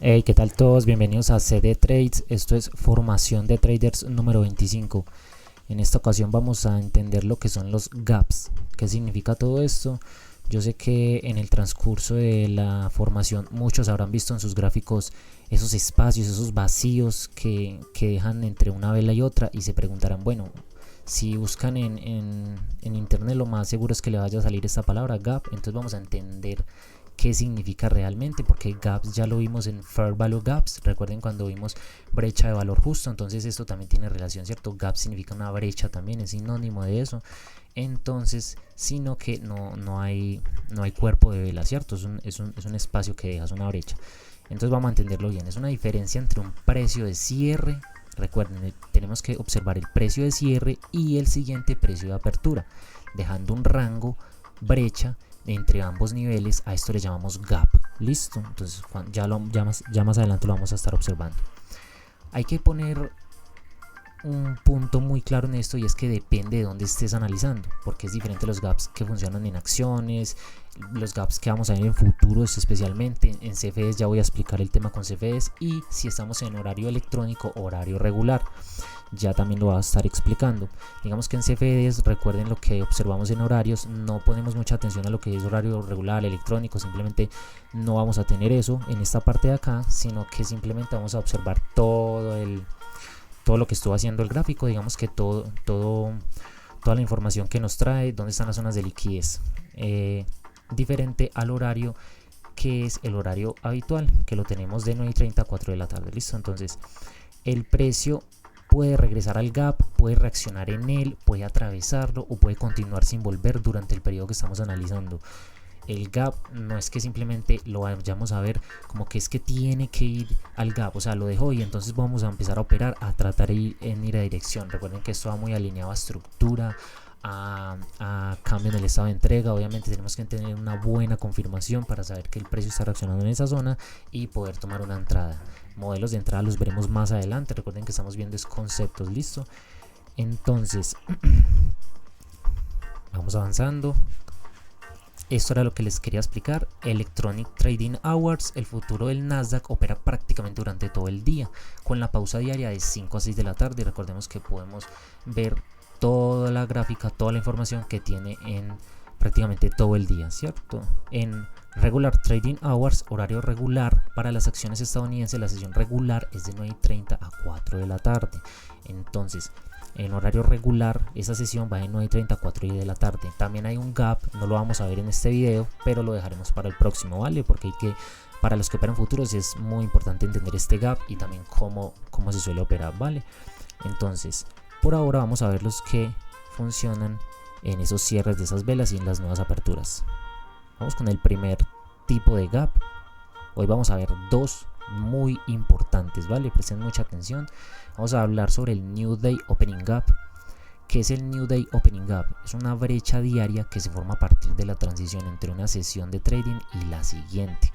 Hey, ¿qué tal todos? Bienvenidos a CD Trades. Esto es Formación de Traders número 25. En esta ocasión vamos a entender lo que son los gaps. ¿Qué significa todo esto? Yo sé que en el transcurso de la formación muchos habrán visto en sus gráficos esos espacios, esos vacíos que dejan entre una vela y otra y se preguntarán, bueno, si buscan en internet lo más seguro es que le vaya a salir esta palabra gap. Entonces vamos a entender qué significa realmente, porque gaps ya lo vimos en Fair Value Gaps. Recuerden cuando vimos brecha de valor justo, entonces esto también tiene relación, ¿cierto? Gap significa una brecha, también es sinónimo de eso. Entonces, sino que no hay cuerpo de vela, ¿cierto? Es un espacio que dejas una brecha. Entonces vamos a entenderlo bien. Es una diferencia entre un precio de cierre. Recuerden, tenemos que observar el precio de cierre y el siguiente precio de apertura, dejando un rango, brecha, entre ambos niveles. A esto le llamamos gap. Listo, entonces ya más adelante lo vamos a estar observando. Hay que poner un punto muy claro en esto, y es que depende de dónde estés analizando, porque es diferente los gaps que funcionan en acciones, los gaps que vamos a ver en futuros, especialmente en CFDs. Ya voy a explicar el tema con CFDs, y si estamos en horario electrónico, horario regular, ya también lo va a estar explicando. Digamos que en CFDs, recuerden lo que observamos en horarios, no ponemos mucha atención a lo que es horario regular, electrónico, simplemente no vamos a tener eso en esta parte de acá, sino que simplemente vamos a observar todo lo que estuvo haciendo el gráfico. Digamos que toda la información que nos trae, dónde están las zonas de liquidez, diferente al horario que es el horario habitual, que lo tenemos de 9:30 a 4 de la tarde. Listo, entonces el precio puede regresar al gap, puede reaccionar en él, puede atravesarlo o puede continuar sin volver durante el periodo que estamos analizando. El gap no es que simplemente lo vayamos a ver como que es que tiene que ir al gap, o sea, lo dejó y entonces vamos a empezar a operar, a tratar de ir a dirección. Recuerden que esto va muy alineado a estructura, a cambio en el estado de entrega. Obviamente tenemos que tener una buena confirmación para saber que el precio está reaccionando en esa zona y poder tomar una entrada. Modelos de entrada los veremos más adelante. Recuerden que estamos viendo es conceptos. Listo, entonces vamos avanzando. Esto era lo que les quería explicar. Electronic Trading Hours, el futuro del Nasdaq, opera prácticamente durante todo el día, con la pausa diaria de 5 a 6 de la tarde. Y recordemos que podemos ver toda la gráfica, toda la información que tiene en prácticamente todo el día, ¿cierto? En Regular Trading Hours, horario regular para las acciones estadounidenses, la sesión regular es de 9:30 a 4 de la tarde. Entonces, en horario regular, esa sesión va de 9:30 a 4 de la tarde. También hay un gap, no lo vamos a ver en este video, pero lo dejaremos para el próximo, ¿vale? Porque para los que operan futuros es muy importante entender este gap y también cómo se suele operar, ¿vale? Entonces, por ahora vamos a ver los que funcionan en esos cierres de esas velas y en las nuevas aperturas. Vamos con el primer tipo de gap. Hoy vamos a ver dos muy importantes, ¿vale? Presten mucha atención. Vamos a hablar sobre el New Day Opening Gap. ¿Qué es el New Day Opening Gap? Es una brecha diaria que se forma a partir de la transición entre una sesión de trading y la siguiente.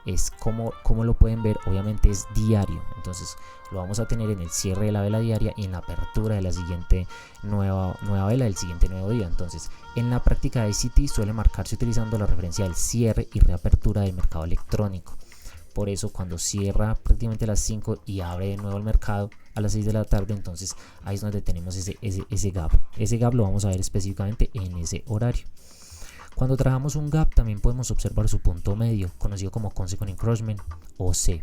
Es como lo pueden ver, obviamente es diario, entonces lo vamos a tener en el cierre de la vela diaria y en la apertura de la siguiente nueva vela del siguiente nuevo día. Entonces, en la práctica de ICT suele marcarse utilizando la referencia del cierre y reapertura del mercado electrónico. Por eso cuando cierra prácticamente a las 5 y abre de nuevo el mercado a las 6 de la tarde, entonces ahí es donde tenemos ese gap. Ese gap lo vamos a ver específicamente en ese horario. Cuando trabajamos un gap también podemos observar su punto medio, conocido como Consequent Encroachment o CE.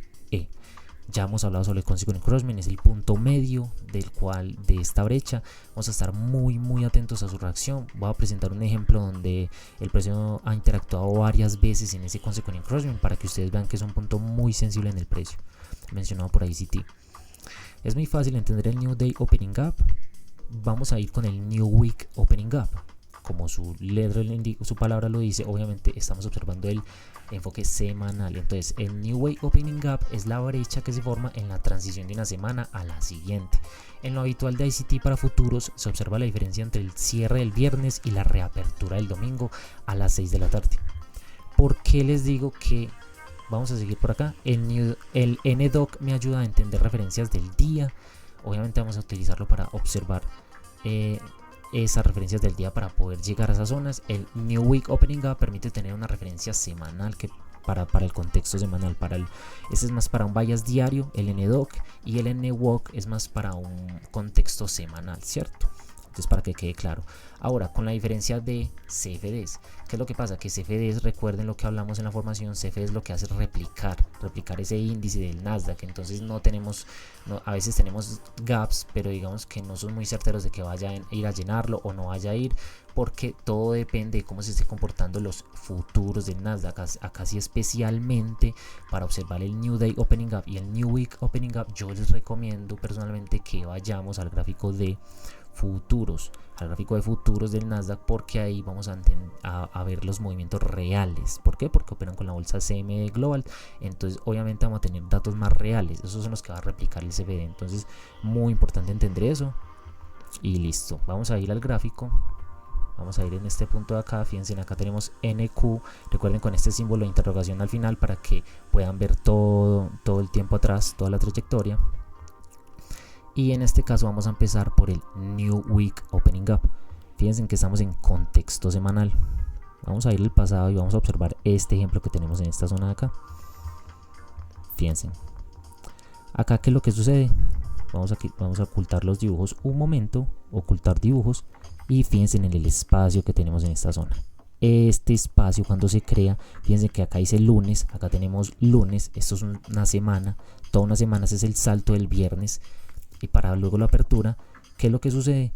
Ya hemos hablado sobre el Consequent Encroachment, es el punto medio de esta brecha. Vamos a estar muy atentos a su reacción. Voy a presentar un ejemplo donde el precio ha interactuado varias veces en ese Consequent Encroachment para que ustedes vean que es un punto muy sensible en el precio, mencionado por ICT. Es muy fácil entender el New Day Opening Gap. Vamos a ir con el New Week Opening Gap. Como su palabra lo dice, obviamente estamos observando el enfoque semanal. Entonces, el New Way Opening Gap es la brecha que se forma en la transición de una semana a la siguiente. En lo habitual de ICT para futuros se observa la diferencia entre el cierre del viernes y la reapertura del domingo a las 6 de la tarde. ¿Por qué les digo que vamos a seguir por acá? El NDOC me ayuda a entender referencias del día. Obviamente vamos a utilizarlo para observar esas referencias del día para poder llegar a esas zonas. El New Week Opening Gap permite tener una referencia semanal que para el contexto semanal. Ese es más para un bias diario, el NDoc, y el NWalk es más para un contexto semanal, ¿cierto? Entonces, para que quede claro. Ahora, con la diferencia de CFDs, ¿qué es lo que pasa? Que CFDs, recuerden lo que hablamos en la formación, CFDs lo que hace es replicar ese índice del Nasdaq. Entonces a veces tenemos gaps, pero digamos que no son muy certeros de que vaya a ir a llenarlo o no vaya a ir, porque todo depende de cómo se esté comportando los futuros del Nasdaq. Acá sí, especialmente para observar el New Day Opening Gap y el New Week Opening Gap, yo les recomiendo personalmente que vayamos al gráfico de futuros, del Nasdaq, porque ahí vamos a ver los movimientos reales. ¿Por qué? Porque operan con la bolsa CME Global, entonces obviamente vamos a tener datos más reales, esos son los que va a replicar el CFD. Entonces, muy importante entender eso. Y listo, vamos a ir al gráfico, vamos a ir en este punto de acá. Fíjense, acá tenemos NQ, recuerden, con este símbolo de interrogación al final para que puedan ver todo el tiempo atrás, toda la trayectoria. Y en este caso vamos a empezar por el New Week Opening Gap. Fíjense que estamos en contexto semanal. Vamos a ir al pasado y vamos a observar este ejemplo que tenemos en esta zona de acá. Fíjense. Acá, ¿qué es lo que sucede? Vamos a ocultar los dibujos un momento, ocultar dibujos, y fíjense en el espacio que tenemos en esta zona. Este espacio, cuando se crea, fíjense que acá dice lunes, acá tenemos lunes, esto es una semana, toda una semana, ese es el salto del viernes. Y para luego la apertura, ¿qué es lo que sucede?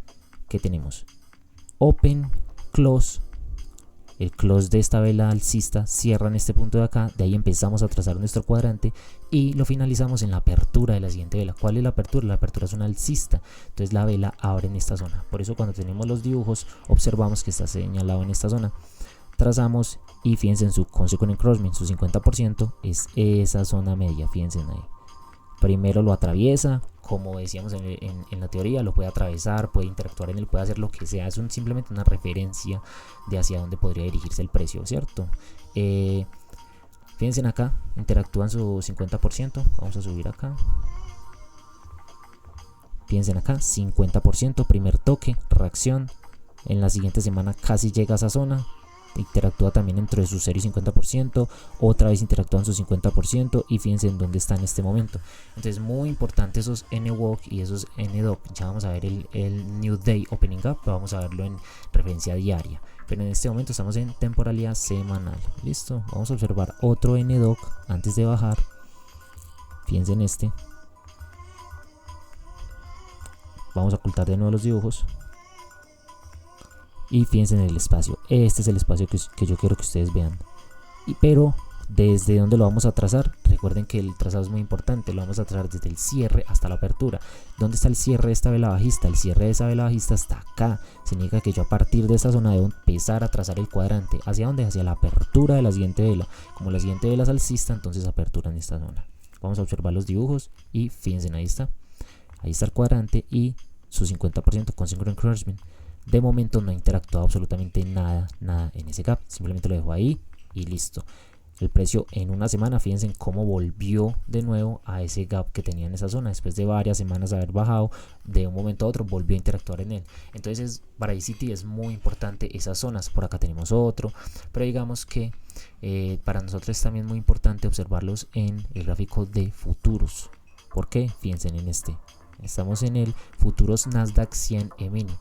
Que tenemos open, close, el close de esta vela alcista cierra en este punto de acá, de ahí empezamos a trazar nuestro cuadrante y lo finalizamos en la apertura de la siguiente vela. ¿Cuál es la apertura? La apertura es una alcista, entonces la vela abre en esta zona. Por eso cuando tenemos los dibujos observamos que está señalado en esta zona. Trazamos y fíjense en su consequent encroachment, su 50% es esa zona media, fíjense ahí. Primero lo atraviesa, como decíamos en la teoría, lo puede atravesar, puede interactuar en él, puede hacer lo que sea. Es simplemente una referencia de hacia dónde podría dirigirse el precio, ¿cierto? Fíjense acá, interactúan su 50%. Vamos a subir acá. Fíjense acá, 50%, primer toque, reacción. En la siguiente semana casi llega a esa zona. Interactúa también entre su 0 y 50%, otra vez interactúan su 50% y fíjense en dónde está en este momento. Entonces, muy importante esos NWalk y esos NDoc. Ya vamos a ver el New Day Opening Up, vamos a verlo en referencia diaria, pero en este momento estamos en temporalidad semanal. Listo, vamos a observar otro NDoc antes de bajar. Fíjense en este, vamos a ocultar de nuevo los dibujos. Y fíjense en el espacio, este es el espacio que yo quiero que ustedes vean. Pero desde dónde lo vamos a trazar, recuerden que el trazado es muy importante, lo vamos a trazar desde el cierre hasta la apertura. ¿Dónde está el cierre de esta vela bajista? El cierre de esa vela bajista está acá. Significa que yo a partir de esta zona debo empezar a trazar el cuadrante. ¿Hacia dónde? Hacia la apertura de la siguiente vela. Como la siguiente vela es alcista, entonces apertura en esta zona. Vamos a observar los dibujos y fíjense, ahí está el cuadrante y su 50% consequent encroachment. De momento no ha interactuado absolutamente nada en ese gap, simplemente lo dejo ahí y listo. El precio en una semana, fíjense en cómo volvió de nuevo a ese gap que tenía en esa zona. Después de varias semanas de haber bajado, de un momento a otro volvió a interactuar en él. Entonces para ICT es muy importante esas zonas. Por acá tenemos otro, pero digamos que para nosotros es también muy importante observarlos en el gráfico de futuros. ¿Por qué? Fíjense en este. Estamos en el futuros Nasdaq 100 E-mini.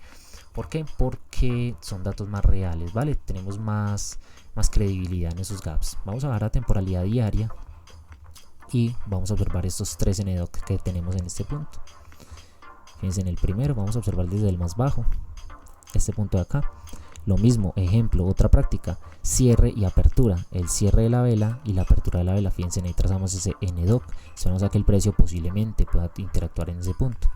¿Por qué? Porque son datos más reales, ¿vale? Tenemos más credibilidad en esos gaps. Vamos a ver a temporalidad diaria y vamos a observar estos 3 NDoc que tenemos en este punto. Fíjense en el primero, vamos a observar desde el más bajo, este punto de acá. Lo mismo, ejemplo, otra práctica, cierre y apertura, el cierre de la vela y la apertura de la vela. Fíjense, ahí trazamos ese NDoc, esperamos a que el precio posiblemente pueda interactuar en ese punto.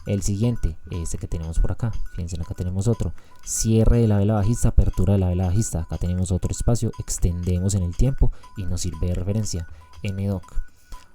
El siguiente, este que tenemos por acá, fíjense, acá tenemos otro, cierre de la vela bajista, apertura de la vela bajista. Acá tenemos otro espacio, extendemos en el tiempo y nos sirve de referencia, NDoc.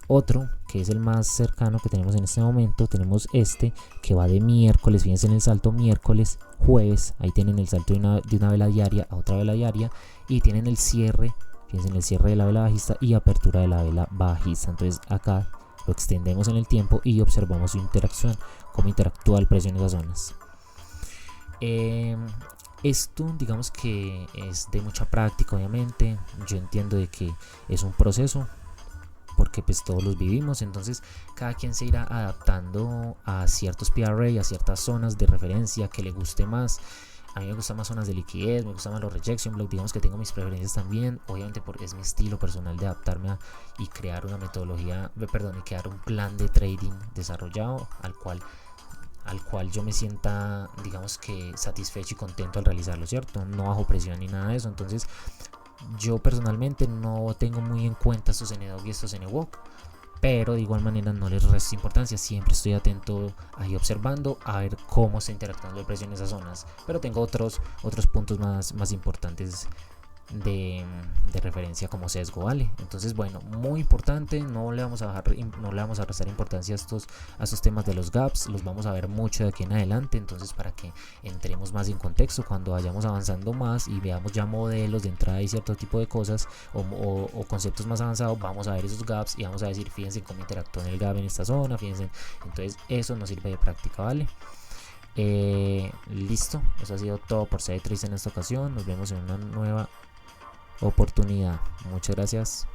Otro, que es el más cercano que tenemos en este momento, tenemos este que va de miércoles, fíjense en el salto miércoles, jueves, ahí tienen el salto de una vela diaria a otra vela diaria y tienen el cierre, fíjense en el cierre de la vela bajista y apertura de la vela bajista. Entonces acá lo extendemos en el tiempo y observamos su interacción, cómo interactúa el precio en esas zonas. Esto digamos que es de mucha práctica, obviamente. Yo entiendo de que es un proceso porque pues todos los vivimos, entonces cada quien se irá adaptando a ciertos PRA, a ciertas zonas de referencia que le guste más. A mí me gustan más zonas de liquidez, me gustan más los rejection blocks, digamos que tengo mis preferencias también, obviamente porque es mi estilo personal de adaptarme y crear una metodología, perdón, y crear un plan de trading desarrollado al cual yo me sienta, digamos que satisfecho y contento al realizarlo, ¿cierto? No bajo presión ni nada de eso. Entonces yo personalmente no tengo muy en cuenta estos NDOG y estos NWOC, pero de igual manera no les resto importancia, siempre estoy atento ahí observando a ver cómo está interactuando el precio en esas zonas, pero tengo otros puntos más importantes de referencia como sesgo, ¿vale? Entonces, bueno, muy importante, no le vamos a restar importancia a estos temas de los gaps, los vamos a ver mucho de aquí en adelante, entonces para que entremos más en contexto cuando vayamos avanzando más y veamos ya modelos de entrada y cierto tipo de cosas o conceptos más avanzados, vamos a ver esos gaps y vamos a decir, fíjense cómo interactúa en el gap en esta zona, fíjense, entonces eso nos sirve de práctica, ¿vale? Listo, eso ha sido todo por C3 en esta ocasión, nos vemos en una nueva oportunidad. Muchas gracias.